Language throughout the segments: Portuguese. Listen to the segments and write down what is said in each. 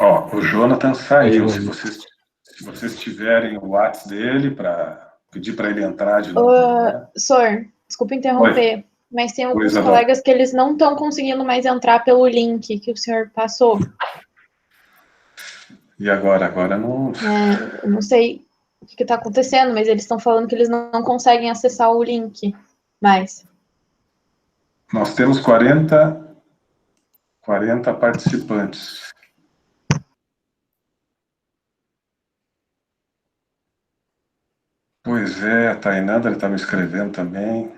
Ó, o Jonathan saiu. Aí, Se vocês tiverem o WhatsApp dele para pedir para ele entrar de novo, né? Sor, desculpa interromper, mas tem alguns Isadora. colegas que eles não estão conseguindo mais entrar pelo link que o senhor passou. E agora? Agora não. Eu não sei o que está acontecendo, mas eles estão falando que eles não conseguem acessar o link mais. Nós temos 40 participantes. Pois é, a Tainanda está me escrevendo também.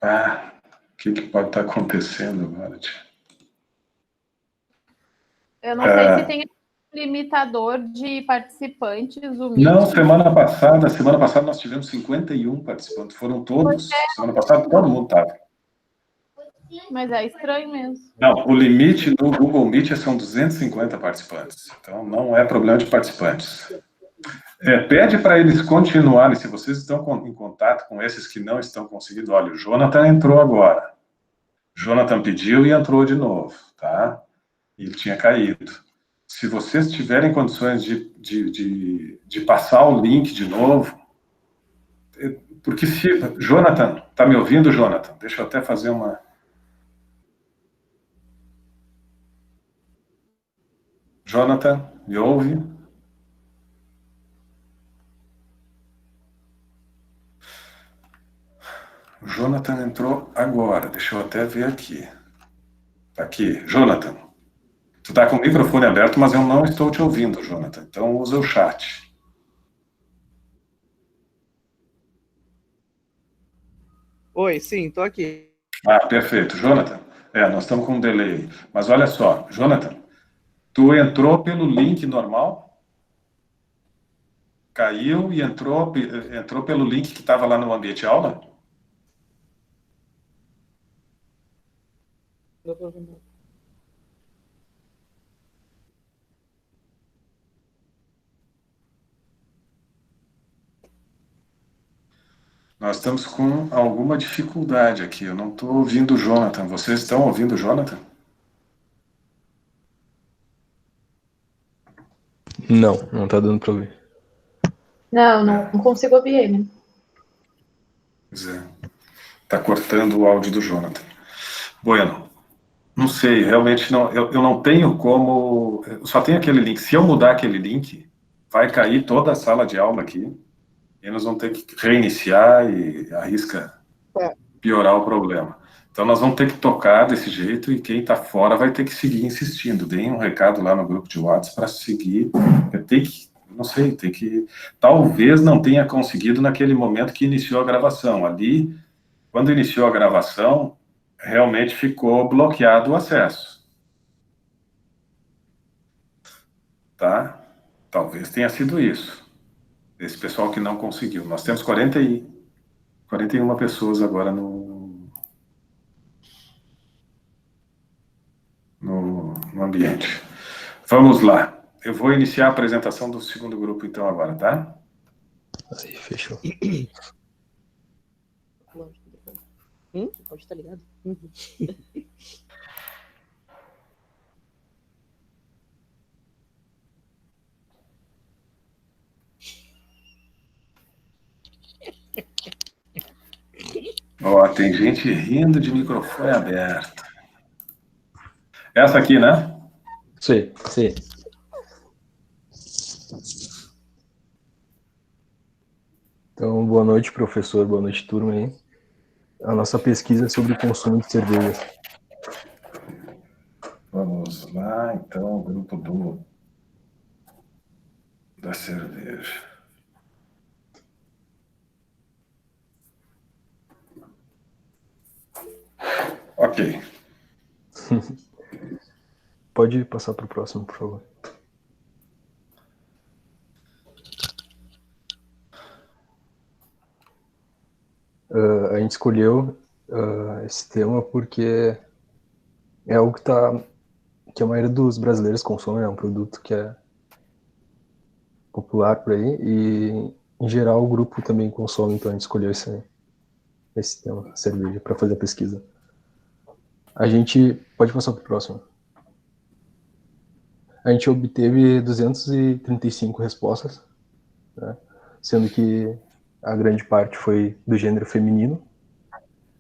O que pode estar acontecendo agora, tia? Eu não sei se tem limitador de participantes. Não, semana passada nós tivemos 51 participantes. Foram todos. Semana passada todo mundo estava. Mas é estranho mesmo. Não, o limite no Google Meet são 250 participantes. Então, não é problema de participantes. Pede para eles continuarem, se vocês estão em contato com esses que não estão conseguindo. Olha, o Jonathan entrou agora. O Jonathan pediu e entrou de novo, tá? Ele tinha caído. Se vocês tiverem condições de passar o link de novo, porque se... Jonathan, tá me ouvindo, Jonathan? Deixa eu até fazer uma... Jonathan, me ouve? O Jonathan entrou agora. Deixa eu até ver aqui. Tá aqui. Jonathan, tu tá com o microfone aberto, mas eu não estou te ouvindo, Jonathan. Então usa o chat. Oi, sim, tô aqui. Perfeito. Jonathan, nós estamos com um delay. Mas olha só, Jonathan, tu entrou pelo link normal? Caiu e entrou pelo link que estava lá no ambiente aula? Nós estamos com alguma dificuldade aqui. Eu não estou ouvindo o Jonathan. Vocês estão ouvindo o Jonathan? Não está dando para ouvir. Não consigo ouvir ele. Pois é. Está cortando o áudio do Jonathan. Bueno, não sei, realmente não. Eu não tenho como. Só tem aquele link. Se eu mudar aquele link, vai cair toda a sala de aula aqui. E nós vamos ter que reiniciar e arrisca piorar o problema. Então nós vamos ter que tocar desse jeito e quem está fora vai ter que seguir insistindo. Deem um recado lá no grupo de WhatsApp para seguir. Talvez não tenha conseguido naquele momento que iniciou a gravação. Ali, quando iniciou a gravação, realmente ficou bloqueado o acesso. Tá? Talvez tenha sido isso. Esse pessoal que não conseguiu. Nós temos 41 pessoas agora no ambiente. Vamos lá. Eu vou iniciar a apresentação do segundo grupo, então, agora, tá? Aí, fechou. Pode estar ligado. Tem gente rindo de microfone aberto. Essa aqui, né? Sim. Então, boa noite, professor, boa noite, turma aí. A nossa pesquisa é sobre o consumo de cerveja. Vamos lá, então, o grupo da cerveja. Ok. Pode passar para o próximo, por favor. A gente escolheu esse tema porque é algo que a maioria dos brasileiros consome, é um produto que é popular por aí e, em geral, o grupo também consome, então a gente escolheu esse tema, cerveja, para fazer a pesquisa. A gente pode passar para o próximo. A gente obteve 235 respostas, né? Sendo que a grande parte foi do gênero feminino,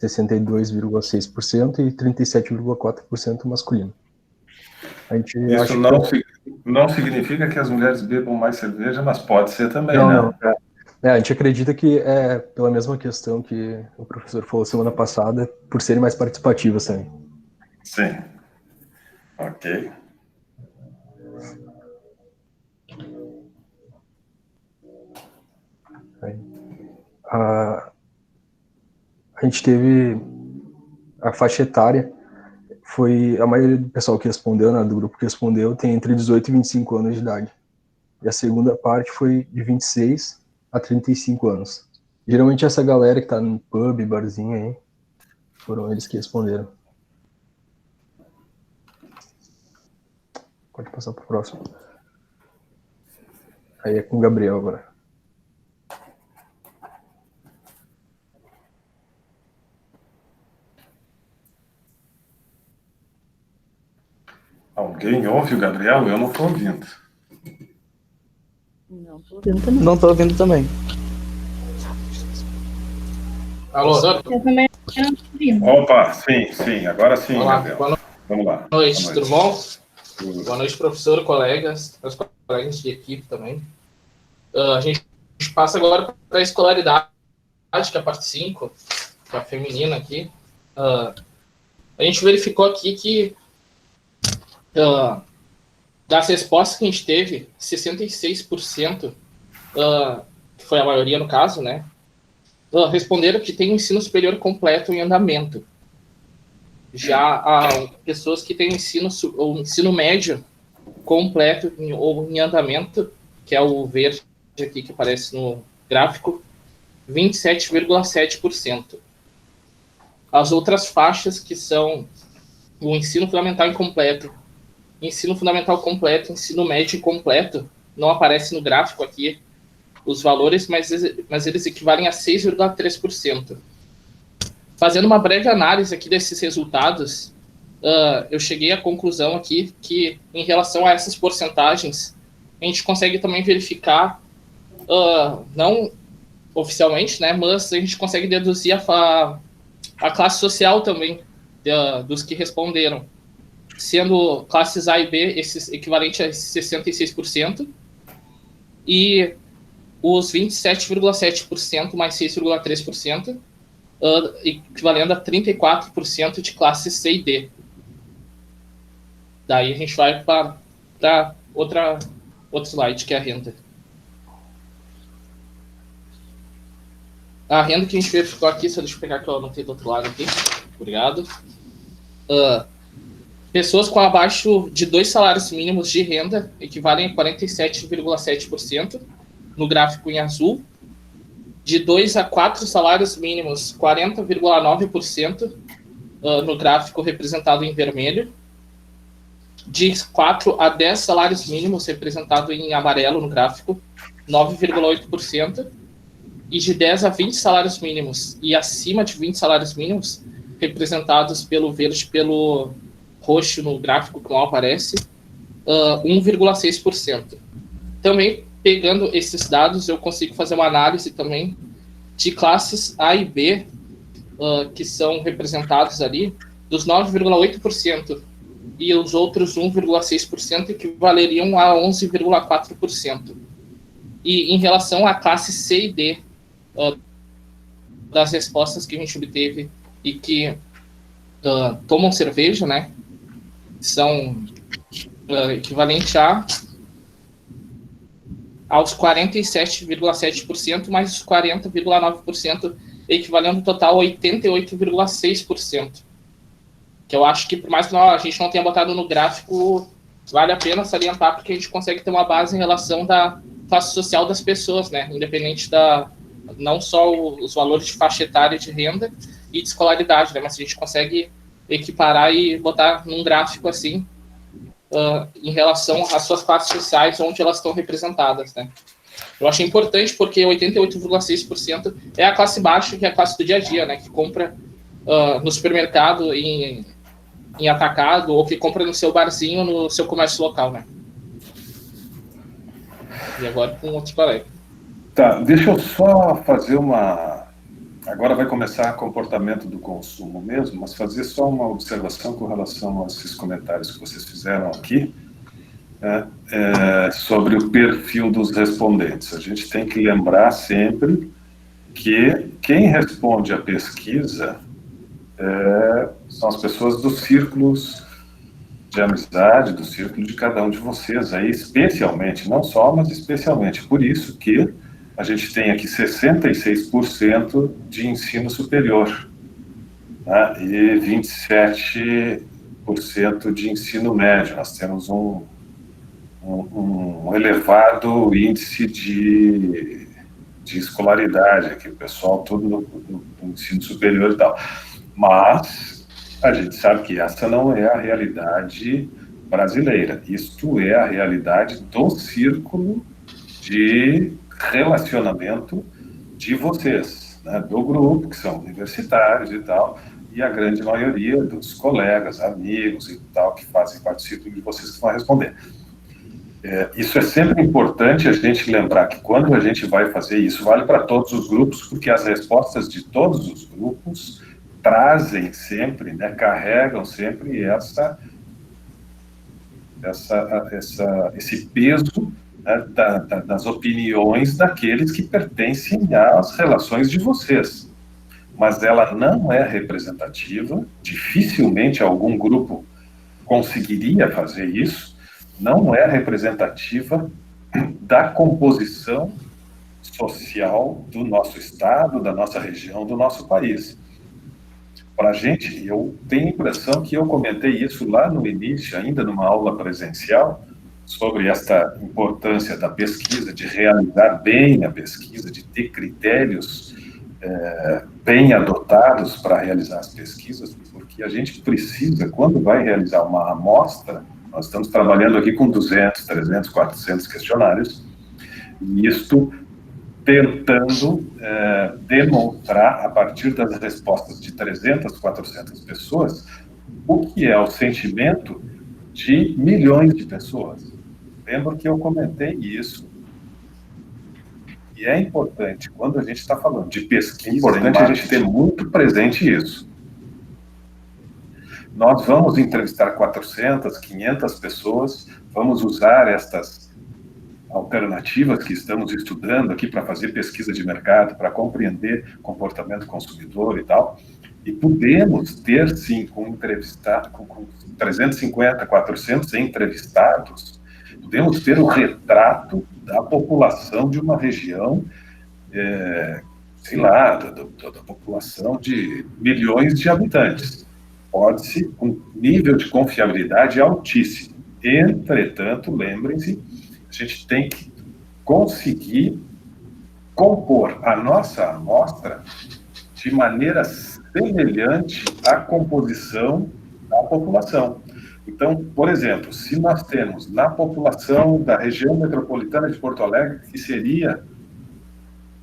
62,6% e 37,4% masculino. A gente Isso não significa que as mulheres bebam mais cerveja, mas pode ser também, não, né? a gente acredita que é pela mesma questão que o professor falou semana passada, por serem mais participativas também. Sim. Ok. A gente teve a faixa etária, foi a maioria do pessoal que respondeu, né, do grupo que respondeu, tem entre 18 e 25 anos de idade. E a segunda parte foi de 26 a 35 anos. Geralmente essa galera que tá no pub, barzinho aí, foram eles que responderam. Pode passar pro próximo. Aí é com o Gabriel agora. Alguém ouve o Gabriel? Eu não estou ouvindo. Não tô ouvindo também. Alô? Eu também não ouvi. Opa, sim, agora sim, Olá, Gabriel. boa Vamos lá. noite, Boa tudo bom? Boa noite, professor, colegas, meus colegas de equipe também. A gente passa agora para a escolaridade, que é a parte 5, que é a feminina aqui. A gente verificou aqui que das respostas que a gente teve, 66%, que foi a maioria no caso, né, responderam que tem um ensino superior completo em andamento. Já há pessoas que têm o ensino médio completo ou em andamento, que é o verde aqui que aparece no gráfico, 27,7%. As outras faixas, que são o ensino fundamental incompleto, ensino fundamental completo, ensino médio incompleto, não aparece no gráfico aqui os valores, mas eles equivalem a 6,3%. Fazendo uma breve análise aqui desses resultados, eu cheguei à conclusão aqui que, em relação a essas porcentagens, a gente consegue também verificar, não oficialmente, né, mas a gente consegue deduzir a classe social também dos que responderam, sendo classes A e B equivalente a 66%, e os 27,7% mais 6,3%, equivalendo a 34% de classe C e D. Daí a gente vai para outro slide, que é a renda. A renda que a gente verificou aqui, só deixa eu pegar que eu anotei do outro lado aqui. Obrigado. Pessoas com abaixo de 2 salários mínimos de renda equivalem a 47,7%, no gráfico em azul. De 2 a 4 salários mínimos, 40,9%, no gráfico representado em vermelho. De 4 a 10 salários mínimos, representado em amarelo no gráfico, 9,8%. E de 10 a 20 salários mínimos e acima de 20 salários mínimos, representados pelo verde e pelo roxo no gráfico que não aparece, 1,6%. Também, pegando esses dados, eu consigo fazer uma análise também de classes A e B, que são representados ali, dos 9,8%, e os outros 1,6% equivaleriam a 11,4%. E em relação à classe C e D, das respostas que a gente obteve e que tomam cerveja, né, são equivalentes aos 47,7%, mais os 40,9%, equivalendo ao total a 88,6%. Que eu acho que, por mais que a gente não tenha botado no gráfico, vale a pena salientar, porque a gente consegue ter uma base em relação da classe social das pessoas, né? Independente não só os valores de faixa etária de renda e de escolaridade, né? Mas a gente consegue equiparar e botar num gráfico assim, em relação às suas classes sociais, onde elas estão representadas, né? Eu achei importante porque 88,6% é a classe baixa, que é a classe do dia a dia, né? Que compra no supermercado, em atacado, ou que compra no seu barzinho, no seu comércio local, né? E agora com outros colegas. Tá, deixa eu só fazer uma... Agora vai começar o comportamento do consumo mesmo, mas fazer só uma observação com relação a esses comentários que vocês fizeram aqui, sobre o perfil dos respondentes. A gente tem que lembrar sempre que quem responde à pesquisa são as pessoas dos círculos de amizade, do círculo de cada um de vocês, aí, especialmente, não só, mas especialmente. Por isso que a gente tem aqui 66% de ensino superior, né, e 27% de ensino médio. Nós temos um elevado índice de escolaridade aqui, o pessoal todo no ensino superior e tal. Mas a gente sabe que essa não é a realidade brasileira. Isto é a realidade do círculo de relacionamento de vocês, né, do grupo, que são universitários e tal, e a grande maioria dos colegas, amigos e tal, que fazem parte do círculo de vocês que vão responder. Isso é sempre importante a gente lembrar que quando a gente vai fazer isso, vale para todos os grupos, porque as respostas de todos os grupos trazem sempre, né, carregam sempre esse peso, né, das opiniões daqueles que pertencem às relações de vocês. Mas ela não é representativa, dificilmente algum grupo conseguiria fazer isso, não é representativa da composição social do nosso estado, da nossa região, do nosso país. Para a gente, eu tenho a impressão que eu comentei isso lá no início, ainda numa aula presencial, sobre esta importância da pesquisa, de realizar bem a pesquisa, de ter critérios bem adotados para realizar as pesquisas, porque a gente precisa, quando vai realizar uma amostra, nós estamos trabalhando aqui com 200, 300, 400 questionários, e isto tentando demonstrar, a partir das respostas de 300, 400 pessoas, o que é o sentimento de milhões de pessoas. Lembro que eu comentei isso, e é importante, quando a gente está falando de pesquisa, é importante a gente ter muito presente isso. Nós vamos entrevistar 400, 500 pessoas, vamos usar estas alternativas que estamos estudando aqui para fazer pesquisa de mercado, para compreender comportamento consumidor e tal, e podemos ter, sim, com 350, 400 entrevistados, podemos ter o retrato da população de uma região, sei lá, da população de milhões de habitantes. Pode-se, com nível de confiabilidade altíssimo. Entretanto, lembrem-se, a gente tem que conseguir compor a nossa amostra de maneira semelhante à composição da população. Então, por exemplo, se nós temos na população da região metropolitana de Porto Alegre, que seria,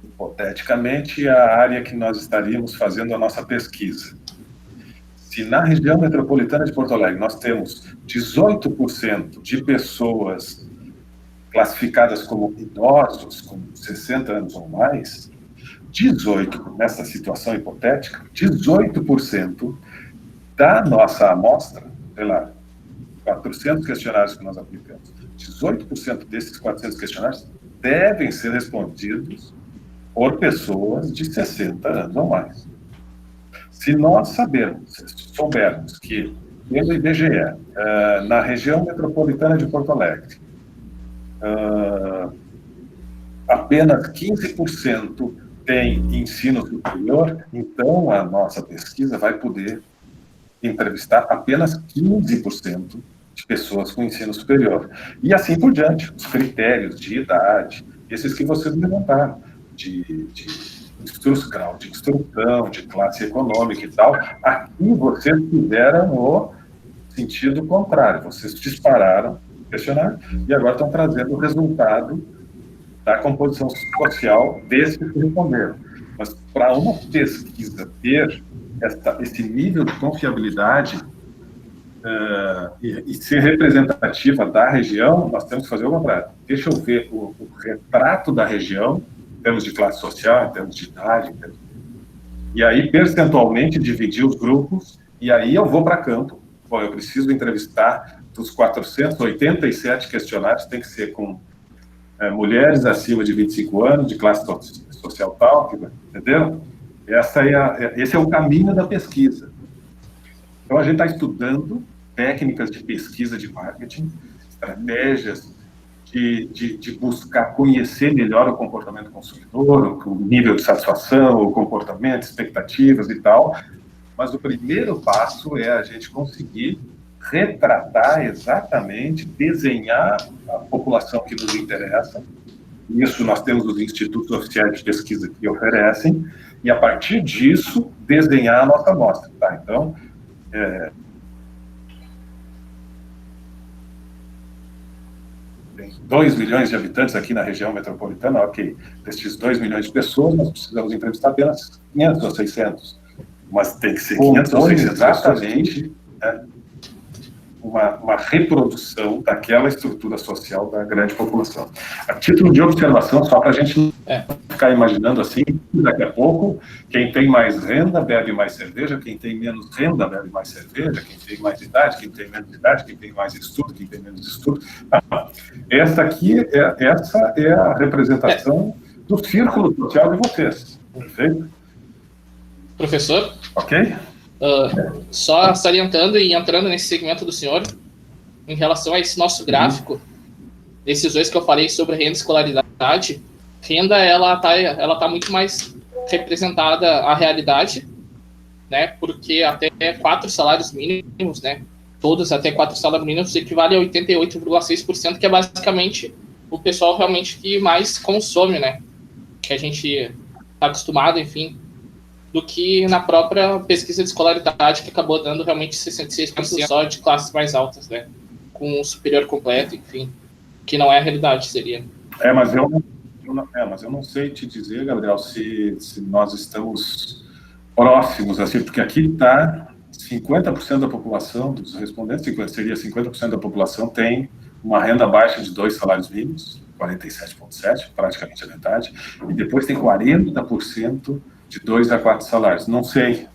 hipoteticamente, a área que nós estaríamos fazendo a nossa pesquisa. Se na região metropolitana de Porto Alegre nós temos 18% de pessoas classificadas como idosos, com 60 anos ou mais, 18%, nessa situação hipotética, 18% da nossa amostra, sei lá, 400 questionários que nós aplicamos, 18% desses 400 questionários devem ser respondidos por pessoas de 60 anos ou mais. Se nós soubermos que, pelo IBGE, na região metropolitana de Porto Alegre, apenas 15% tem ensino superior, então a nossa pesquisa vai poder entrevistar apenas 15% de pessoas com ensino superior. E assim por diante, os critérios de idade, esses que vocês levantaram, de grau de instrução, de classe econômica e tal, aqui vocês fizeram o sentido contrário, vocês dispararam o questionário e agora estão trazendo o resultado da composição social desses que responderam. Mas para uma pesquisa ter esse nível de confiabilidade, e ser representativa da região, nós temos que fazer o contrário. Deixa eu ver o retrato da região, em termos de classe social, em termos de idade, e aí, percentualmente, dividir os grupos, e aí eu vou para campo. Bom, eu preciso entrevistar dos 487 questionários, tem que ser com mulheres acima de 25 anos, de classe social tal, entendeu? Esse é o caminho da pesquisa. Então, a gente está estudando técnicas de pesquisa de marketing, estratégias de buscar conhecer melhor o comportamento do consumidor, o nível de satisfação, o comportamento, expectativas e tal, mas o primeiro passo é a gente conseguir retratar exatamente, desenhar a população que nos interessa. Isso nós temos os institutos oficiais de pesquisa que oferecem, e a partir disso, desenhar a nossa amostra. Tá? Então, tem 2 milhões de habitantes aqui na região metropolitana, ok. Desses 2 milhões de pessoas, nós precisamos entrevistar apenas 500 ou 600. Mas tem que ser 500 ou 600 exatamente, né, uma reprodução daquela estrutura social da grande população. A título de observação, só para a gente não ficar imaginando assim, daqui a pouco, quem tem mais renda bebe mais cerveja, quem tem menos renda bebe mais cerveja, quem tem mais idade, quem tem menos idade, quem tem mais estudo, quem tem menos estudo. Essa é a representação do círculo social de vocês. Perfeito? Professor? Ok? Só salientando e entrando nesse segmento do senhor, em relação a esse nosso gráfico, desses dois que eu falei sobre renda e escolaridade, renda ela tá muito mais representada à realidade, né? Porque até 4 salários mínimos, né? Todos até 4 salários mínimos equivale a 88,6%, que é basicamente o pessoal realmente que mais consome, né? Que a gente está acostumado, enfim, do que na própria pesquisa de escolaridade, que acabou dando realmente 66% só de classes mais altas, né? Com o superior completo, enfim, que não é a realidade, seria. Mas eu não sei te dizer, Gabriel, se nós estamos próximos, assim, porque aqui está 50% da população, dos respondentes, seria 50% da população tem uma renda abaixo de 2 salários mínimos, 47,7%, praticamente a metade, e depois tem 40% de 2 a 4 salários. Não sei.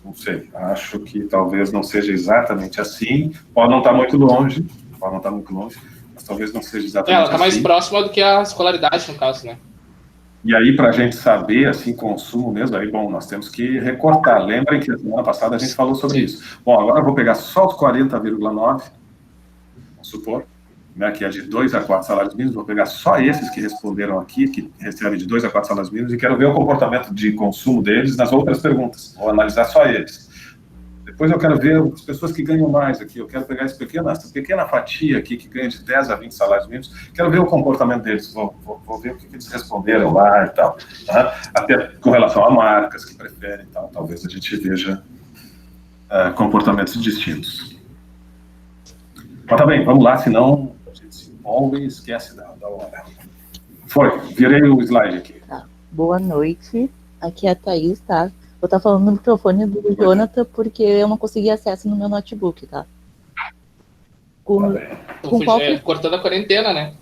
Acho que talvez não seja exatamente assim. Pode não estar muito longe, mas talvez não seja exatamente assim. Ela está mais próxima do que a escolaridade, no caso, né? E aí, para a gente saber, assim, consumo mesmo, aí, bom, nós temos que recortar. Lembrem que a semana passada a gente falou sobre isso. Bom, agora eu vou pegar só os 40,9, vamos supor, né, que é de 2 a 4 salários mínimos, vou pegar só esses que responderam aqui, que recebem de 2 a 4 salários mínimos, e quero ver o comportamento de consumo deles nas outras perguntas. Vou analisar só eles. Depois eu quero ver as pessoas que ganham mais aqui, eu quero pegar essa pequena fatia aqui, que ganha de 10 a 20 salários mínimos, quero ver o comportamento deles, vou ver o que eles responderam lá e tal. Tá? Até com relação a marcas que preferem e tal, talvez a gente veja comportamentos distintos. Mas tá bem, vamos lá, senão a gente se envolve e esquece da hora. Virei o slide aqui. Tá. Boa noite, aqui é a Thaís, tá? Eu tô falando no microfone do Jonathan porque eu não consegui acesso no meu notebook, tá? Cortando a quarentena, né?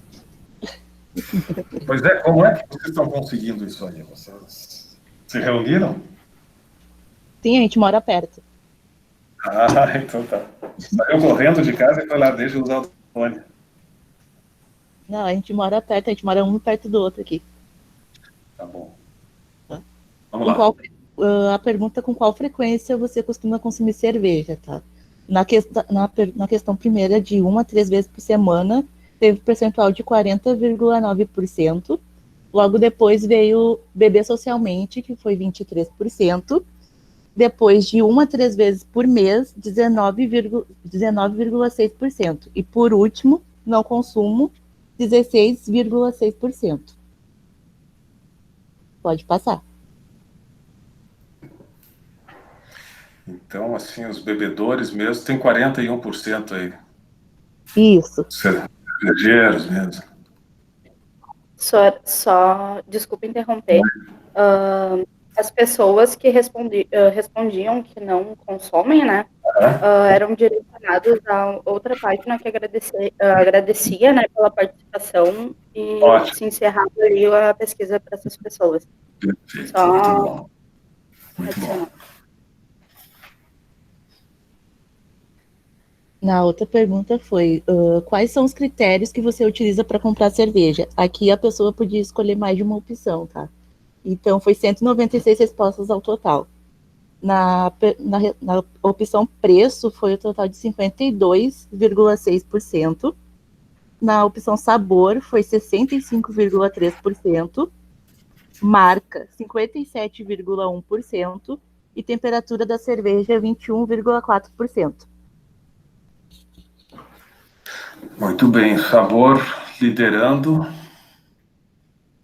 Pois é, como é que vocês estão conseguindo isso aí? Vocês se reuniram? Sim, a gente mora perto. Então tá. Saiu correndo de casa e foi lá, deixa eu usar o telefone. Não, a gente mora perto, a gente mora um perto do outro aqui. Tá bom. Tá. Vamos lá. A pergunta: com qual frequência você costuma consumir cerveja, tá? Na questão primeira, de 1 a 3 vezes por semana, teve percentual de 40,9%. Logo depois veio beber socialmente, que foi 23%. Depois, de 1 a 3 vezes por mês, 19,6%. E por último, não consumo, 16,6%. Pode passar. Então, assim, os bebedores mesmo tem 41% aí. Isso. Cervejeiros mesmo. Só desculpa interromper. as pessoas que respondiam que não consomem, né, eram direcionados a outra página que agradecia, né, pela participação e Ótimo. se encerrava ali a pesquisa para essas pessoas. Perfeito, Só muito bom. Muito bom. adicionar. Na outra pergunta foi, quais são os critérios que você utiliza para comprar cerveja? Aqui a pessoa podia escolher mais de uma opção, tá? Então, foi 196 respostas ao total. Na opção preço, foi o total de 52,6%. Na opção sabor, foi 65,3%. Marca, 57,1%. E temperatura da cerveja, 21,4%. Muito bem. Sabor liderando.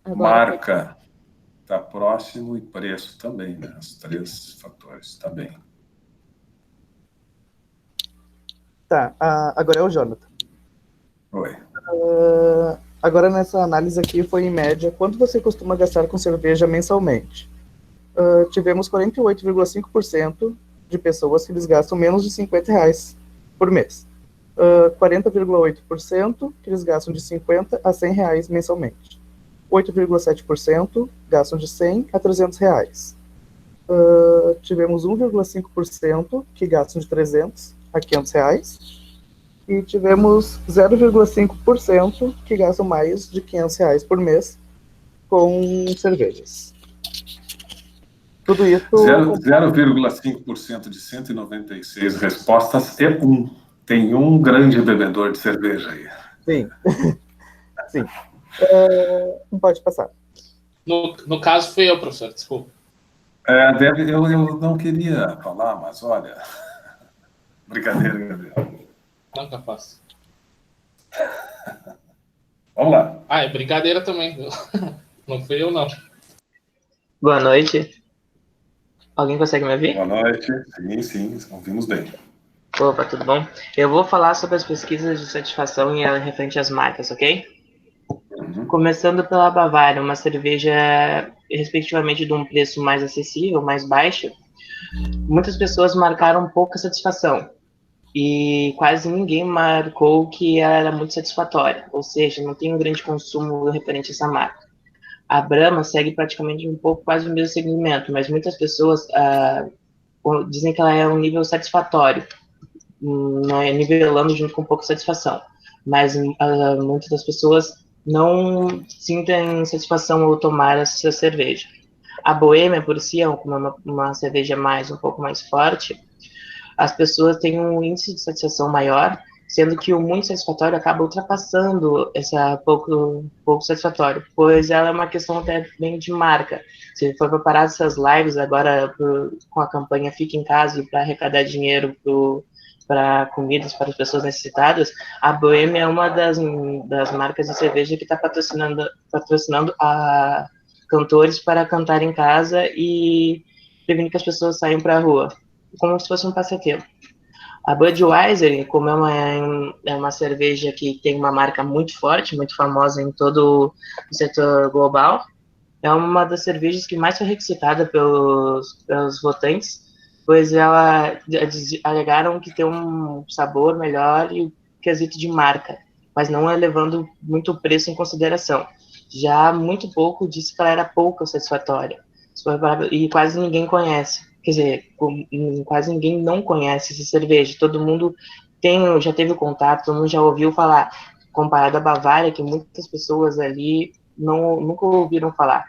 Agora, Marca está próximo e preço também, né? Os 3 fatores, está bem. Tá, agora é o Jonathan. Oi. Agora nessa análise aqui foi em média, quanto você costuma gastar com cerveja mensalmente? Tivemos 48,5% de pessoas que eles gastam menos de R$50 por mês. 40,8% que eles gastam de R$50 a R$100 mensalmente. 8,7% gastam de R$100 a R$300. Tivemos 1,5% que gastam de R$300 a R$500. E tivemos 0,5% que gastam mais de R$500 por mês com cervejas. Tudo isso... 0,5% de 196 respostas é um. Tem um grande bebedor de cerveja aí. Sim. Sim. Pode passar. No caso, fui eu, professor, desculpa. Eu não queria falar, mas olha... Brincadeira, Gabriel. Não, capaz. Vamos lá. É brincadeira também. Não fui eu, não. Boa noite. Alguém consegue me ouvir? Boa noite. Sim, ouvimos bem. Opa, tudo bom? Eu vou falar sobre as pesquisas de satisfação e referente às marcas, ok? Começando pela Bavária, uma cerveja respectivamente de um preço mais acessível, mais baixo, muitas pessoas marcaram pouca satisfação e quase ninguém marcou que ela era muito satisfatória, ou seja, não tem um grande consumo referente a essa marca. A Brahma segue praticamente um pouco quase o mesmo segmento, mas muitas pessoas dizem que ela é um nível satisfatório, nivelando junto com pouca satisfação, mas muitas das pessoas não sentem satisfação ao tomar essa cerveja. A Boêmia, por si, é uma cerveja um pouco mais forte, as pessoas têm um índice de satisfação maior, sendo que o muito satisfatório acaba ultrapassando essa pouco satisfatório, pois ela é uma questão até bem de marca. Se for preparar essas lives agora com a campanha Fique em Casa e para arrecadar dinheiro para comidas para as pessoas necessitadas, a Boêmia é uma das marcas de cerveja que está patrocinando a cantores para cantar em casa e prevenir que as pessoas saiam para a rua, como se fosse um passatempo. A Budweiser, como é uma cerveja que tem uma marca muito forte, muito famosa em todo o setor global, é uma das cervejas que mais foi requisitada pelos votantes, pois alegaram que tem um sabor melhor e um quesito de marca, mas não é levando muito o preço em consideração. Já muito pouco disse que ela era pouco satisfatória, e quase ninguém conhece. Quer dizer, quase ninguém não conhece essa cerveja. Todo mundo já teve contato, todo mundo já ouviu falar, comparado à Bavária, que muitas pessoas ali nunca ouviram falar.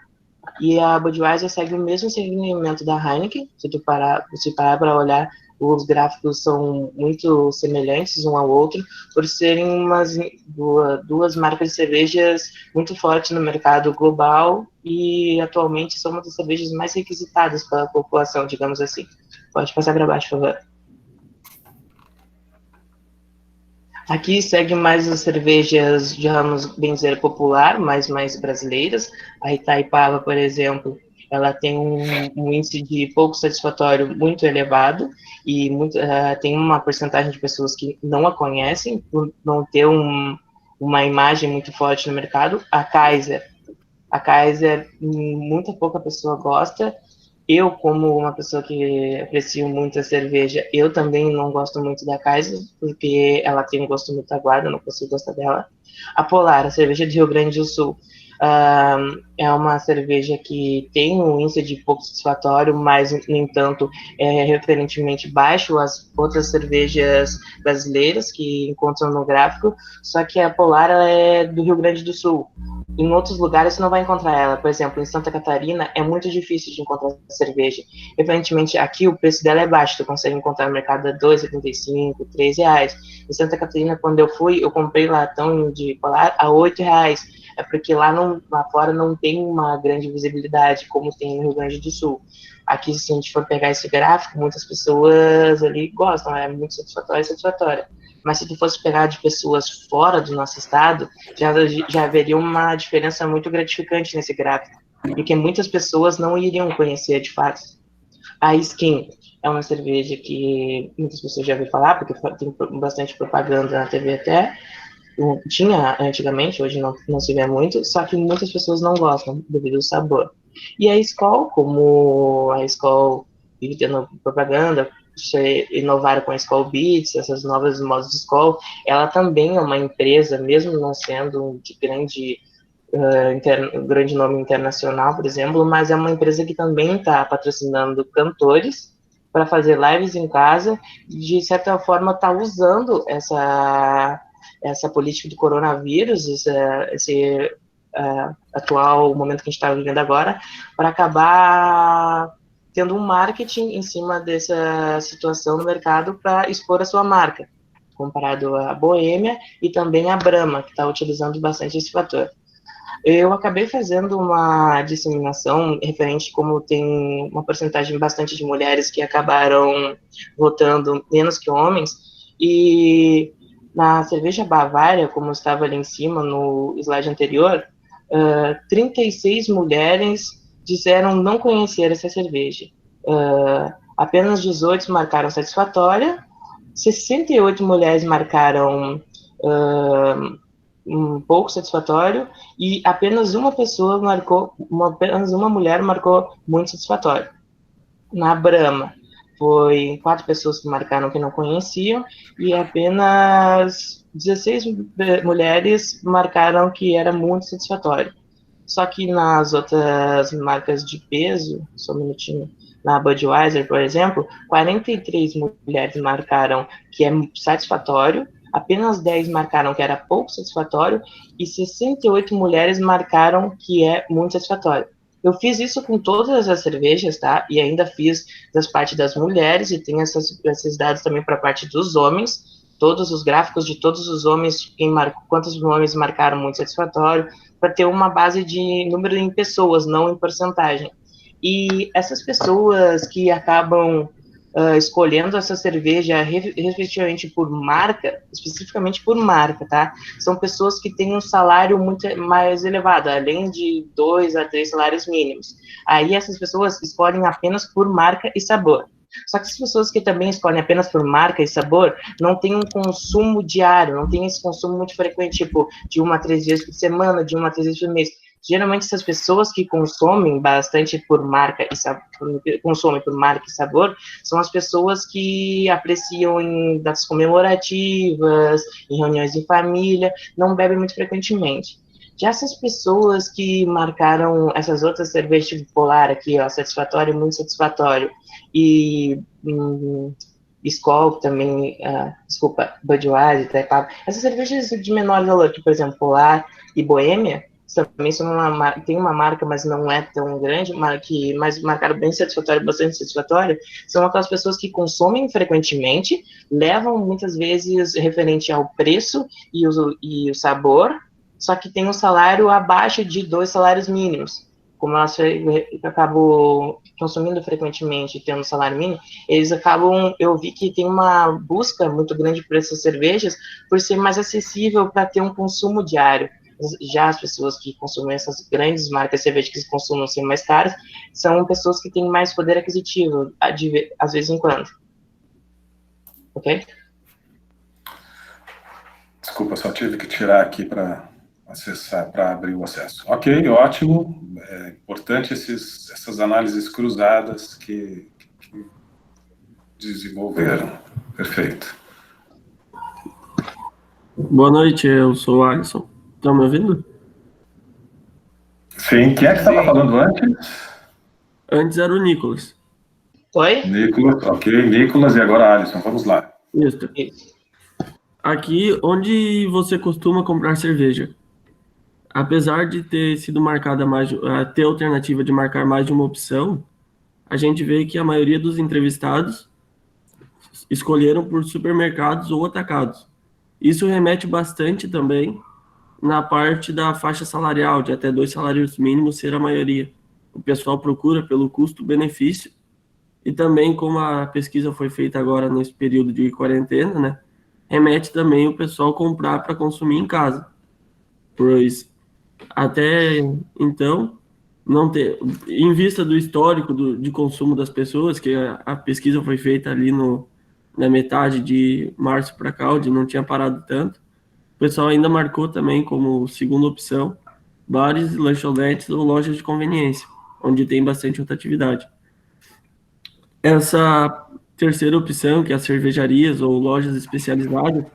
E a Budweiser segue o mesmo segmento da Heineken. Se parar para olhar, os gráficos são muito semelhantes um ao outro, por serem duas marcas de cervejas muito fortes no mercado global e atualmente são uma das cervejas mais requisitadas pela população, digamos assim. Pode passar para baixo, por favor. Aqui segue mais as cervejas, digamos, bem dizer, popular, mas mais brasileiras. A Itaipava, por exemplo, ela tem um índice de pouco satisfatório muito elevado e tem uma porcentagem de pessoas que não a conhecem, por não ter uma imagem muito forte no mercado. A Kaiser, muita pouca pessoa gosta Eu, como uma pessoa que aprecio muito a cerveja, eu também não gosto muito da Kaiser, porque ela tem um gosto muito aguado, eu não consigo gostar dela. A Polar, a cerveja de Rio Grande do Sul, é uma cerveja que tem um índice de pouco satisfatório, mas, no entanto, é referentemente baixo às outras cervejas brasileiras que encontram no gráfico, só que a Polar ela é do Rio Grande do Sul. Em outros lugares você não vai encontrar ela. Por exemplo, em Santa Catarina é muito difícil de encontrar cerveja. Referentemente, aqui o preço dela é baixo, tu consegue encontrar no mercado a R$ 2,75, R$ 3. Em Santa Catarina, quando eu fui, eu comprei latão de Polar a R$ 8. É porque lá fora não tem uma grande visibilidade como tem no Rio Grande do Sul. Aqui, se a gente for pegar esse gráfico, muitas pessoas ali gostam, é muito satisfatória. Mas se tu fosse pegar de pessoas fora do nosso estado, já haveria uma diferença muito gratificante nesse gráfico, porque muitas pessoas não iriam conhecer de fato. A Skin é uma cerveja que muitas pessoas já ouviram falar, porque tem bastante propaganda na TV até, tinha antigamente, hoje não se vê muito, só que muitas pessoas não gostam devido ao sabor. E a Skol, como a Skol vive tendo propaganda, inovaram com a Skol Beats, essas novas modos de Skol, ela também é uma empresa, mesmo não sendo de grande nome internacional, por exemplo, mas é uma empresa que também está patrocinando cantores para fazer lives em casa, de certa forma está usando essa política do coronavírus, esse atual momento que a gente está vivendo agora, para acabar tendo um marketing em cima dessa situação no mercado para expor a sua marca, comparado à Boêmia e também à Brahma, que está utilizando bastante esse fator. Eu acabei fazendo uma disseminação referente como tem uma porcentagem bastante de mulheres que acabaram votando menos que homens, e na cerveja Bavária, como estava ali em cima no slide anterior, 36 mulheres disseram não conhecer essa cerveja. Apenas 18 marcaram satisfatória, 68 mulheres marcaram um pouco satisfatório, e apenas uma pessoa apenas uma mulher marcou muito satisfatório. Na Brahma, foi 4 pessoas que marcaram que não conheciam, e apenas 16 mulheres marcaram que era muito satisfatório. Só que nas outras marcas de peso, só um minutinho, na Budweiser, por exemplo, 43 mulheres marcaram que é satisfatório, apenas 10 marcaram que era pouco satisfatório, e 68 mulheres marcaram que é muito satisfatório. Eu fiz isso com todas as cervejas, tá? E ainda fiz das partes das mulheres, e tem esses dados também para a parte dos homens, todos os gráficos de todos os homens, quantos homens marcaram muito satisfatório, para ter uma base de número em pessoas, não em porcentagem. E essas pessoas que acabam escolhendo essa cerveja respectivamente por marca, especificamente por marca, tá? São pessoas que têm um salário muito mais elevado, além de 2 a 3 salários mínimos. Aí essas pessoas escolhem apenas por marca e sabor. Só que as pessoas que também escolhem apenas por marca e sabor não têm um consumo diário, não tem esse consumo muito frequente, tipo, de 1 a 3 vezes por semana, de 1 a 3 vezes por mês. Geralmente, essas pessoas que consomem bastante por marca e sabor, são as pessoas que apreciam em datas comemorativas, em reuniões de família, não bebem muito frequentemente. Já essas pessoas que marcaram essas outras cervejas tipo Polar aqui, ó, satisfatório, muito satisfatório, e Skol também, Budweiser, essas cervejas de menor valor, que, por exemplo, Polar e Boêmia, também tem uma marca, mas não é tão grande, mas marcaram bem satisfatório, bastante satisfatório, são aquelas pessoas que consomem frequentemente, levam muitas vezes referente ao preço e o sabor, só que tem um salário abaixo de 2 salários mínimos. Como elas acabam consumindo frequentemente, tendo um salário mínimo, eu vi que tem uma busca muito grande por essas cervejas, por ser mais acessível para ter um consumo diário. Já as pessoas que consumem essas grandes marcas de cerveja que consumem ser mais caras, são pessoas que têm mais poder aquisitivo, às vezes em quando. Ok? Desculpa, só tive que tirar aqui para acessar, para abrir o acesso. Ok, ótimo. É importante essas análises cruzadas que desenvolveram. Perfeito. Boa noite, eu sou o Alisson. Estão me ouvindo? Sim, quem é que estava falando antes? Antes era o Nicolas. Oi? Nicolas, ok. Nicolas e agora Alisson. Vamos lá. Isso. Aqui, onde você costuma comprar cerveja? Apesar de ter sido marcada ter alternativa de marcar mais de uma opção, a gente vê que a maioria dos entrevistados escolheram por supermercados ou atacados. Isso remete bastante também na parte da faixa salarial, de até 2 salários mínimos ser a maioria. O pessoal procura pelo custo-benefício e também, como a pesquisa foi feita agora nesse período de quarentena, né, remete também o pessoal comprar para consumir em casa, pois até então, não ter, em vista do histórico de consumo das pessoas, que a pesquisa foi feita ali na metade de março para cá, onde não tinha parado tanto, o pessoal ainda marcou também como segunda opção bares, lanchonetes ou lojas de conveniência, onde tem bastante rotatividade. Essa terceira opção, que é as cervejarias ou lojas especializadas,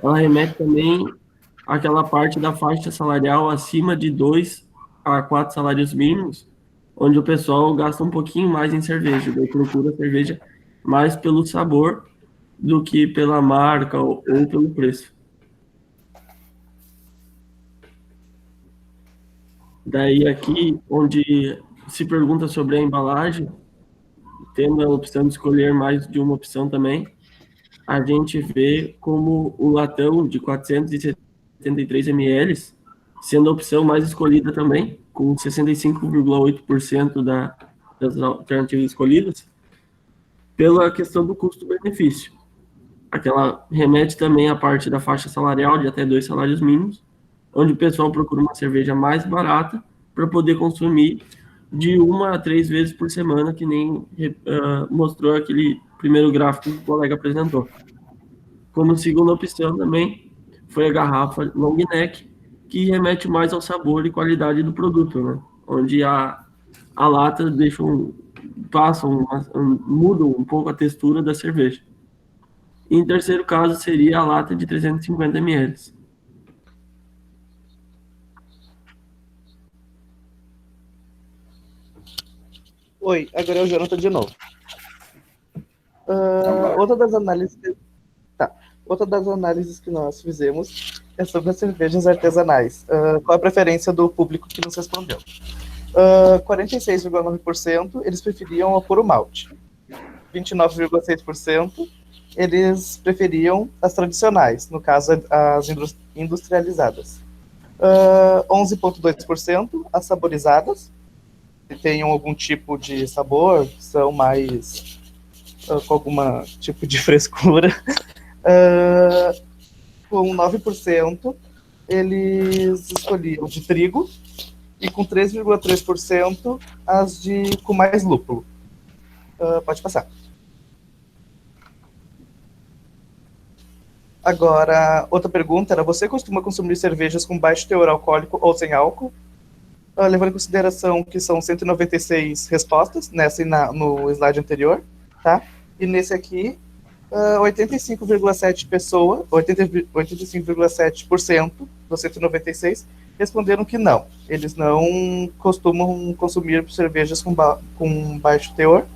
ela remete também àquela parte da faixa salarial acima de 2 a 4 salários mínimos, onde o pessoal gasta um pouquinho mais em cerveja, daí procura cerveja mais pelo sabor do que pela marca ou pelo preço. Daí aqui, onde se pergunta sobre a embalagem, tendo a opção de escolher mais de uma opção também, a gente vê como o latão de 473 ml sendo a opção mais escolhida também, com 65,8% das alternativas escolhidas, pela questão do custo-benefício. Aquela remete também à parte da faixa salarial de até 2 salários mínimos, onde o pessoal procura uma cerveja mais barata para poder consumir de 1 a 3 vezes por semana, que nem mostrou aquele primeiro gráfico que o colega apresentou. Como segunda opção também foi a garrafa long neck, que remete mais ao sabor e qualidade do produto, né? Onde a lata muda um pouco a textura da cerveja. E em terceiro caso seria a lata de 350 ml. Oi, agora é o Jonathan de novo. Outra das análises que nós fizemos é sobre as cervejas artesanais. Qual a preferência do público que nos respondeu? 46,9% eles preferiam o puro malte. 29,6% eles preferiam as tradicionais, no caso as industrializadas. 11,2% as saborizadas, que tenham algum tipo de sabor, são mais com algum tipo de frescura. Com 9% eles escolhiam de trigo e com 3,3% as com mais lúpulo. Pode passar. Agora, outra pergunta era: você costuma consumir cervejas com baixo teor alcoólico ou sem álcool? Levando em consideração que são 196 respostas, nessa e no slide anterior, tá? E nesse aqui, 85,7% dos 196 responderam que não. Eles não costumam consumir cervejas com baixo teor.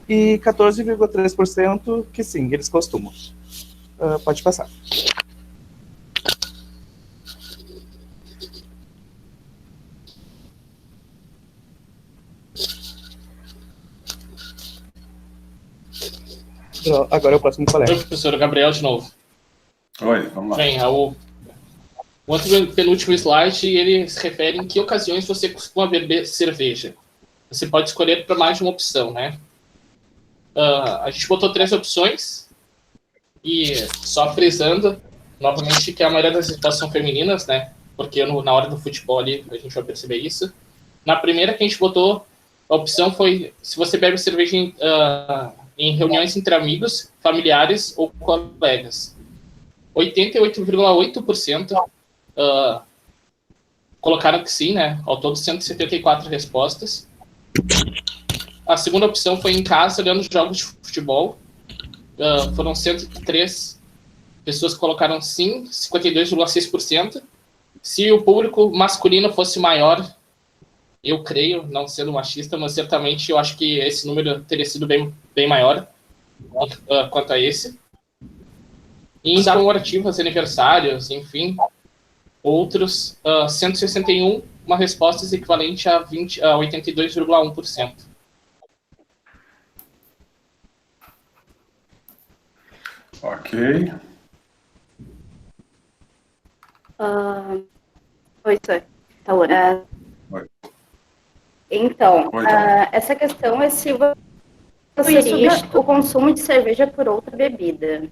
E 14,3% que sim, eles costumam. Pode passar. Agora é o próximo colega. Oi, professor Gabriel de novo. Oi, vamos lá. Bem, o outro penúltimo slide, ele se refere em que ocasiões você costuma beber cerveja. Você pode escolher para mais de uma opção, né? A gente botou 3 opções e só frisando, novamente, que a maioria das respostas são femininas, né? Porque na hora do futebol ali a gente vai perceber isso. Na primeira que a gente botou, a opção foi se você bebe cerveja em reuniões entre amigos, familiares ou colegas. 88,8% colocaram que sim, né? Ao todo 174 respostas. A segunda opção foi em casa, olhando jogos de futebol. Foram 103 pessoas que colocaram sim, 52,6%. Se o público masculino fosse maior, eu creio, não sendo machista, mas certamente eu acho que esse número teria sido bem maior quanto a esse. E em comemorativas, aniversários, enfim, outros, 161, uma resposta equivalente a 82,1%. Ok. Oi, Sônia. Oi. Então, essa questão é se você substitui o consumo de cerveja por outra bebida.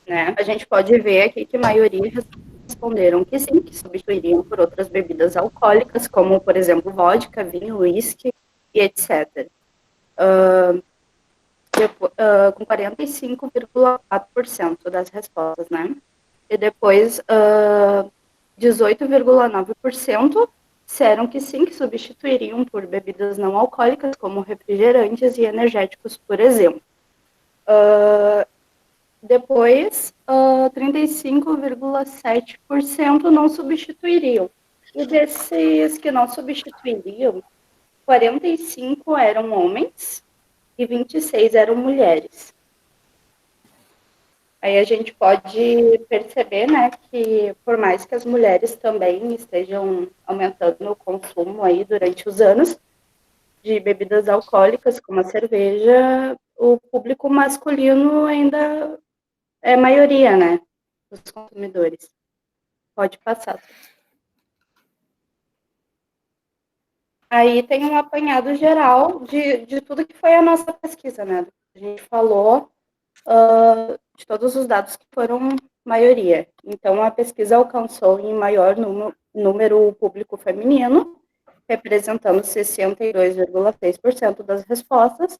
Né? A gente pode ver aqui que a maioria responderam que sim, que substituiriam por outras bebidas alcoólicas, como, por exemplo, vodka, vinho, uísque e etc. Com 45,4% das respostas, né? E depois, 18,9% disseram que sim, que substituiriam por bebidas não alcoólicas, como refrigerantes e energéticos, por exemplo. Depois, 35,7% não substituiriam. E desses que não substituiriam, 45 eram homens e 26 eram mulheres. Aí a gente pode perceber, né, que por mais que as mulheres também estejam aumentando o consumo aí durante os anos de bebidas alcoólicas, como a cerveja, o público masculino ainda é maioria, né, dos consumidores. Pode passar. Aí tem um apanhado geral de tudo que foi a nossa pesquisa, né? A gente falou de todos os dados que foram maioria. Então, a pesquisa alcançou em maior número o público feminino, representando 62,6% das respostas.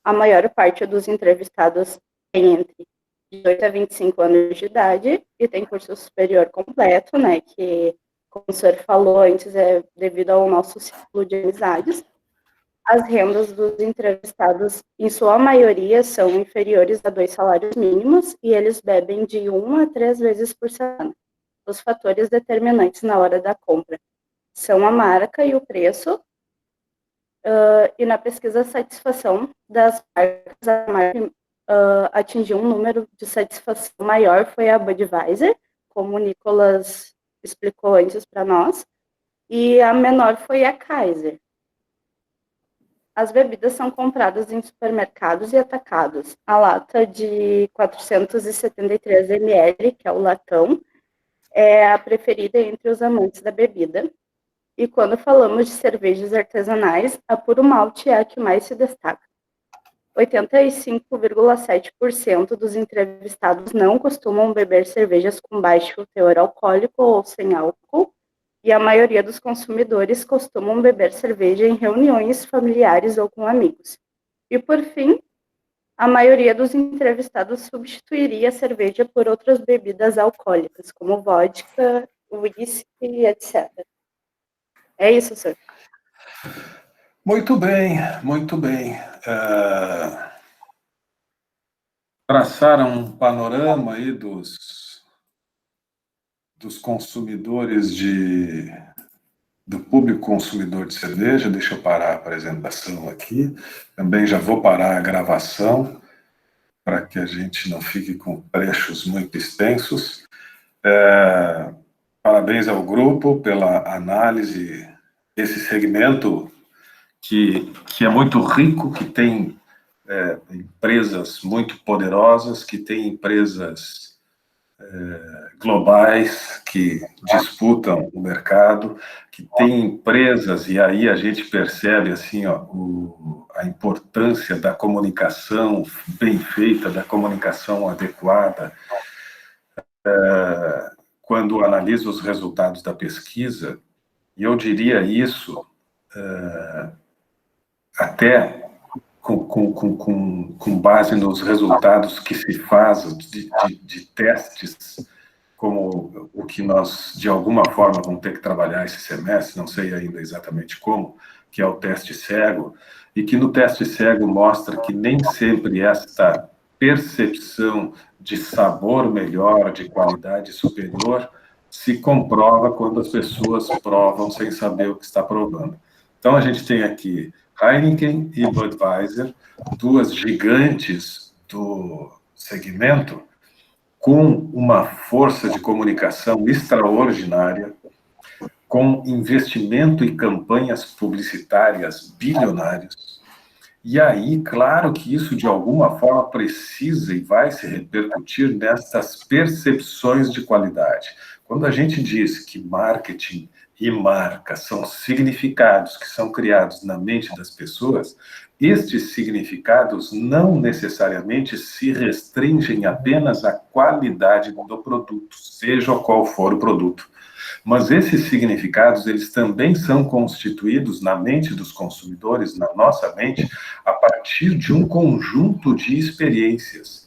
A maior parte dos entrevistados tem entre 18 a 25 anos de idade e tem curso superior completo, né, que, como o senhor falou antes, é devido ao nosso ciclo de amizades. As rendas dos entrevistados, em sua maioria, são inferiores a 2 salários mínimos e eles bebem de 1 a 3 vezes por semana. Os fatores determinantes na hora da compra são a marca e o preço. E na pesquisa, a satisfação das marcas, a marca atingiu um número de satisfação maior, foi a Budweiser, como o Nicolas explicou antes para nós, e a menor foi a Kaiser. As bebidas são compradas em supermercados e atacados. A lata de 473 ml, que é o latão, é a preferida entre os amantes da bebida. E quando falamos de cervejas artesanais, a Puro Malte é a que mais se destaca. 85,7% dos entrevistados não costumam beber cervejas com baixo teor alcoólico ou sem álcool, e a maioria dos consumidores costumam beber cerveja em reuniões familiares ou com amigos. E, por fim, a maioria dos entrevistados substituiria a cerveja por outras bebidas alcoólicas, como vodka, uísque, etc. É isso, senhor. Muito bem, muito bem. Traçaram um panorama aí dos consumidores do público consumidor de cerveja. Deixa eu parar a apresentação aqui. Também já vou parar a gravação para que a gente não fique com trechos muito extensos. Parabéns ao grupo pela análise desse segmento que é muito rico, que tem empresas muito poderosas, que tem empresas globais que disputam o mercado, que tem empresas, e aí a gente percebe assim, a importância da comunicação bem feita, da comunicação adequada. Quando analisa os resultados da pesquisa, e eu diria isso até com base nos resultados que se faz de testes como o que nós, de alguma forma, vamos ter que trabalhar esse semestre, não sei ainda exatamente como, que é o teste cego, e que no teste cego mostra que nem sempre esta percepção de sabor melhor, de qualidade superior, se comprova quando as pessoas provam sem saber o que está provando. Então, a gente tem aqui Heineken e Budweiser, duas gigantes do segmento, com uma força de comunicação extraordinária, com investimento e campanhas publicitárias bilionárias. E aí, claro que isso, de alguma forma, precisa e vai se repercutir nestas percepções de qualidade. Quando a gente diz que marketing e marca são significados que são criados na mente das pessoas, estes significados não necessariamente se restringem apenas à qualidade do produto, seja qual for o produto. Mas esses significados, eles também são constituídos na mente dos consumidores, na nossa mente, a partir de um conjunto de experiências.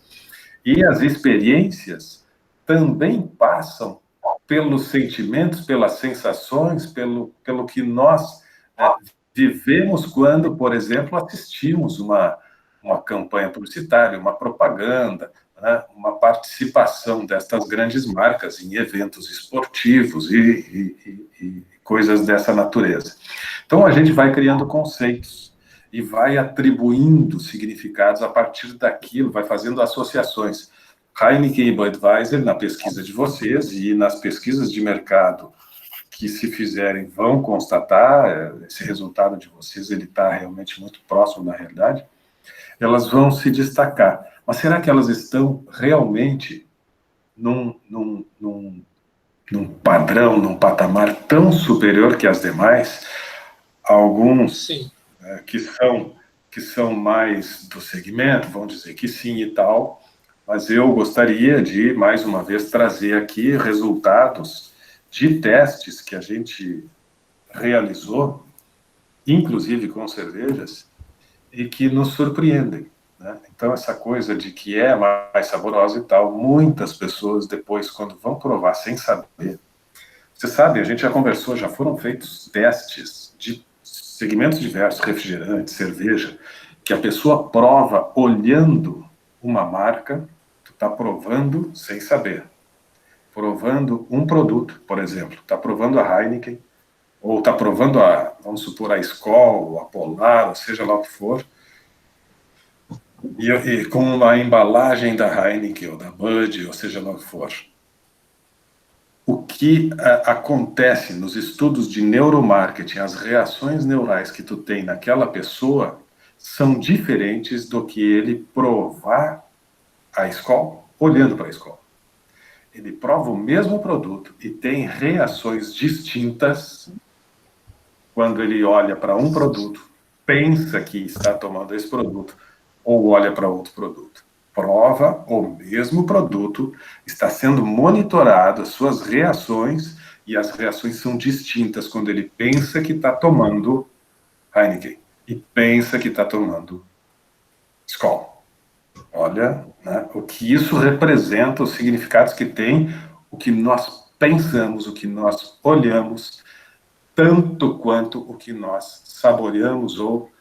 E as experiências também passam pelos sentimentos, pelas sensações, pelo que nós vivemos quando, por exemplo, assistimos uma campanha publicitária, uma propaganda, né, uma participação destas grandes marcas em eventos esportivos e coisas dessa natureza. Então, a gente vai criando conceitos e vai atribuindo significados a partir daquilo, vai fazendo associações. Heineken e Budweiser, na pesquisa de vocês e nas pesquisas de mercado que, se fizerem, vão constatar, esse resultado de vocês, ele está realmente muito próximo da realidade, elas vão se destacar. Mas será que elas estão realmente num padrão, num patamar tão superior que as demais? Alguns que são mais do segmento vão dizer que sim e tal, mas eu gostaria de, mais uma vez, trazer aqui resultados de testes que a gente realizou, inclusive com cervejas, e que nos surpreendem, né? Então, essa coisa de que é mais saborosa e tal, muitas pessoas depois, quando vão provar sem saber, você sabe, a gente já conversou, já foram feitos testes de segmentos diversos, refrigerante, cerveja, que a pessoa prova olhando uma marca, está provando sem saber, provando um produto, por exemplo, está provando a Heineken, ou está provando vamos supor, a Skol, a Polar, ou seja lá o que for, e com uma embalagem da Heineken ou da Bud, ou seja lá o que for. O que acontece nos estudos de neuromarketing, as reações neurais que tu tem naquela pessoa, são diferentes do que ele provar a Skol, olhando para a Skol. Ele prova o mesmo produto e tem reações distintas quando ele olha para um produto, pensa que está tomando esse produto, ou olha para outro produto. Prova o mesmo produto, está sendo monitorado as suas reações, e as reações são distintas quando ele pensa que está tomando Heineken e pensa que está tomando Skol. Olha, né, o que isso representa, os significados que tem, o que nós pensamos, o que nós olhamos, tanto quanto o que nós saboreamos ou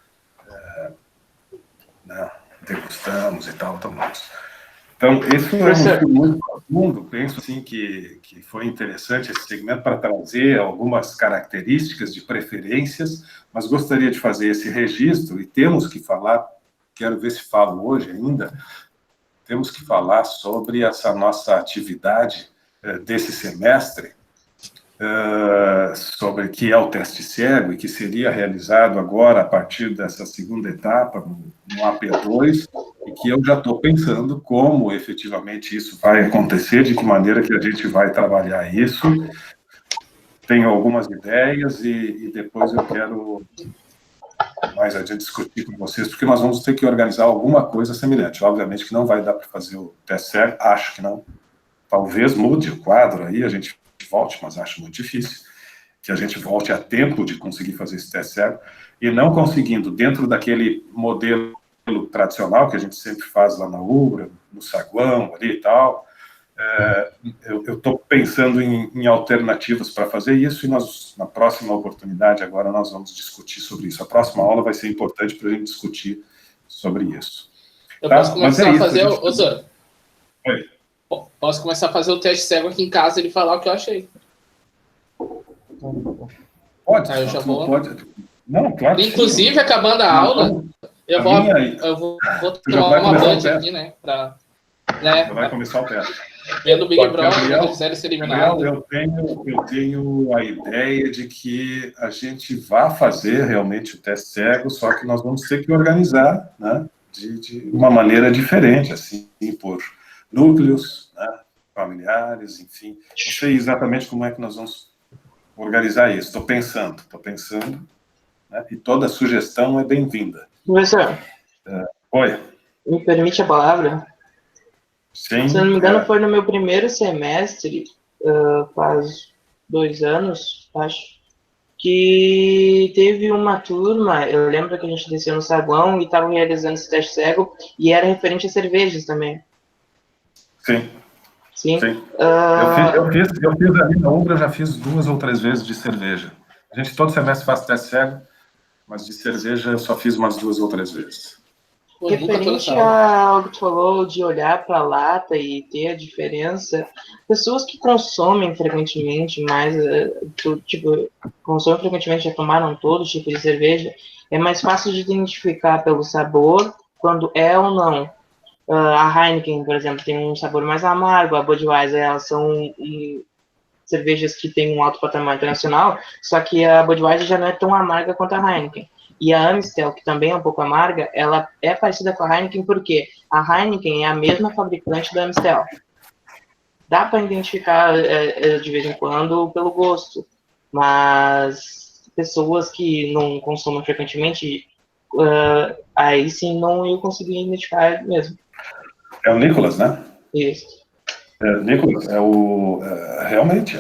degustamos e tal, tomamos. Então, isso é um estudo muito profundo, penso assim que foi interessante esse segmento para trazer algumas características de preferências, mas gostaria de fazer esse registro, e temos que falar, quero ver se falo hoje ainda, temos que falar sobre essa nossa atividade desse semestre, sobre que é o teste cego e que seria realizado agora a partir dessa segunda etapa no AP2, e que eu já estou pensando como efetivamente isso vai acontecer, de que maneira que a gente vai trabalhar isso. Tenho algumas ideias e depois eu quero mais adiante discutir com vocês, porque nós vamos ter que organizar alguma coisa semelhante. Obviamente que não vai dar para fazer o teste cego, acho que não. Talvez mude o quadro aí, a gente volte, mas acho muito difícil que a gente volte a tempo de conseguir fazer esse teste cego, e não conseguindo, dentro daquele modelo tradicional que a gente sempre faz lá na UBRA, no saguão ali e tal, Eu estou pensando em alternativas para fazer isso e na próxima oportunidade, agora nós vamos discutir sobre isso. A próxima aula vai ser importante para a gente discutir sobre isso. Eu posso começar a fazer... Ô, Zé, Oi. Posso começar a fazer o teste cego aqui em casa e ele falar o que eu achei. Pode, eu já vou... pode. Não, claro. Inclusive, sim. Acabando a aula, eu vou tomar uma band aqui, né? Vai começar o teste. Vendo o Big Brother, se quiser ser eliminado. Eu tenho a ideia de que a gente vai fazer realmente o teste cego, só que nós vamos ter que organizar, né, de uma maneira diferente, assim, por núcleos, né, familiares, enfim. Não sei exatamente como é que nós vamos organizar isso. Estou pensando, né, e toda sugestão é bem-vinda. Professor, oi. Me permite a palavra? Sim. Se não me engano, foi no meu primeiro semestre, faz 2 anos, acho, que teve uma turma, eu lembro que a gente desceu no saguão e estavam realizando esse teste cego, e era referente a cervejas também. Sim. Sim. Eu fiz ali na Umbra, eu já fiz 2 ou 3 vezes de cerveja. A gente todo semestre faz teste cego, mas de cerveja eu só fiz umas 2 ou 3 vezes. Referente ao que tu falou de olhar para a lata e ter a diferença, pessoas que consomem frequentemente consomem frequentemente, já tomaram todo tipo de cerveja, é mais fácil de identificar pelo sabor quando é ou não. A Heineken, por exemplo, tem um sabor mais amargo, a Budweiser, elas são cervejas que têm um alto patamar internacional, só que a Budweiser já não é tão amarga quanto a Heineken. E a Amstel, que também é um pouco amarga, ela é parecida com a Heineken porque a Heineken é a mesma fabricante da Amstel. Dá para identificar de vez em quando pelo gosto, mas pessoas que não consomem frequentemente, aí sim não eu consegui identificar mesmo. É o Nicolas, né? Isso. Nicolas, realmente,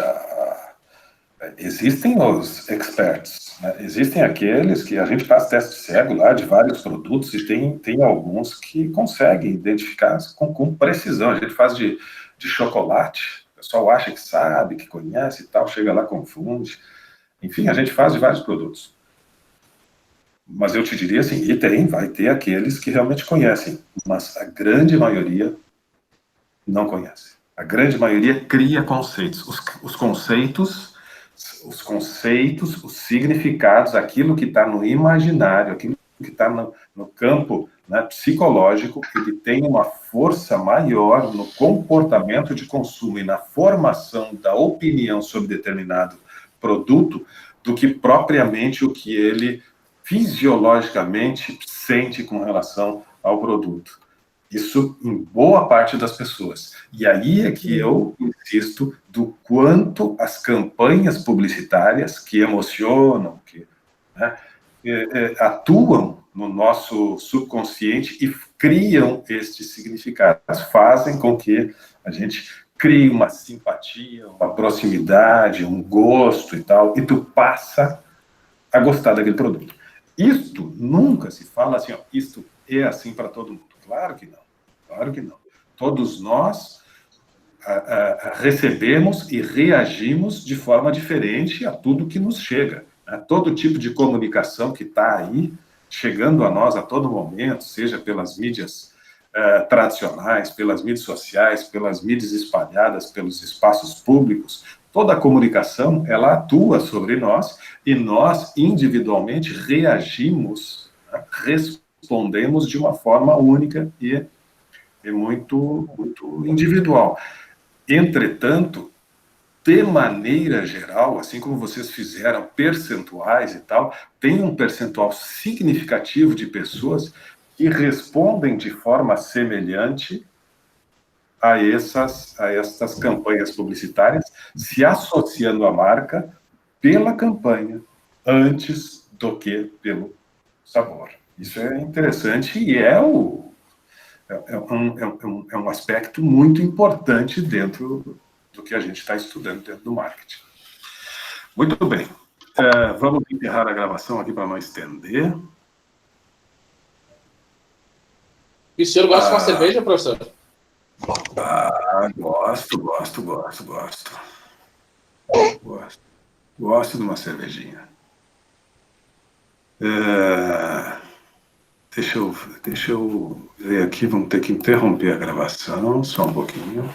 existem os experts, né? Existem aqueles que a gente faz teste cego lá de vários produtos e tem alguns que conseguem identificar com precisão. A gente faz de chocolate, o pessoal acha que sabe, que conhece e tal, chega lá, confunde. Enfim, a gente faz de vários produtos. Mas eu te diria assim, vai ter aqueles que realmente conhecem, mas a grande maioria não conhece. A grande maioria cria conceitos. Os conceitos, os significados, aquilo que está no imaginário, aquilo que está no campo, né, psicológico, ele tem uma força maior no comportamento de consumo e na formação da opinião sobre determinado produto do que propriamente o que ele fisiologicamente sente com relação ao produto. Isso em boa parte das pessoas. E aí é que eu insisto do quanto as campanhas publicitárias que emocionam, que atuam no nosso subconsciente e criam estes significados, fazem com que a gente crie uma simpatia, uma proximidade, um gosto e tal, e tu passa a gostar daquele produto. Isto nunca se fala assim, ó, isto é assim para todo mundo. Claro que não, claro que não. Todos nós recebemos e reagimos de forma diferente a tudo que nos chega. Né? Todo tipo de comunicação que está aí, chegando a nós a todo momento, seja pelas mídias tradicionais, pelas mídias sociais, pelas mídias espalhadas, pelos espaços públicos, toda a comunicação, ela atua sobre nós e nós, individualmente, reagimos, né? Respondemos de uma forma única e muito, muito individual. Entretanto, de maneira geral, assim como vocês fizeram percentuais e tal, tem um percentual significativo de pessoas que respondem de forma semelhante a essas campanhas publicitárias, se associando à marca pela campanha, antes do que pelo sabor. Isso é interessante e é um aspecto muito importante dentro do que a gente está estudando dentro do marketing. Muito bem. Vamos encerrar a gravação aqui para não estender. E o senhor gosta de uma cerveja, professor? Ah, gosto. Gosto de uma cervejinha. Deixa eu ver aqui, vamos ter que interromper a gravação, só um pouquinho.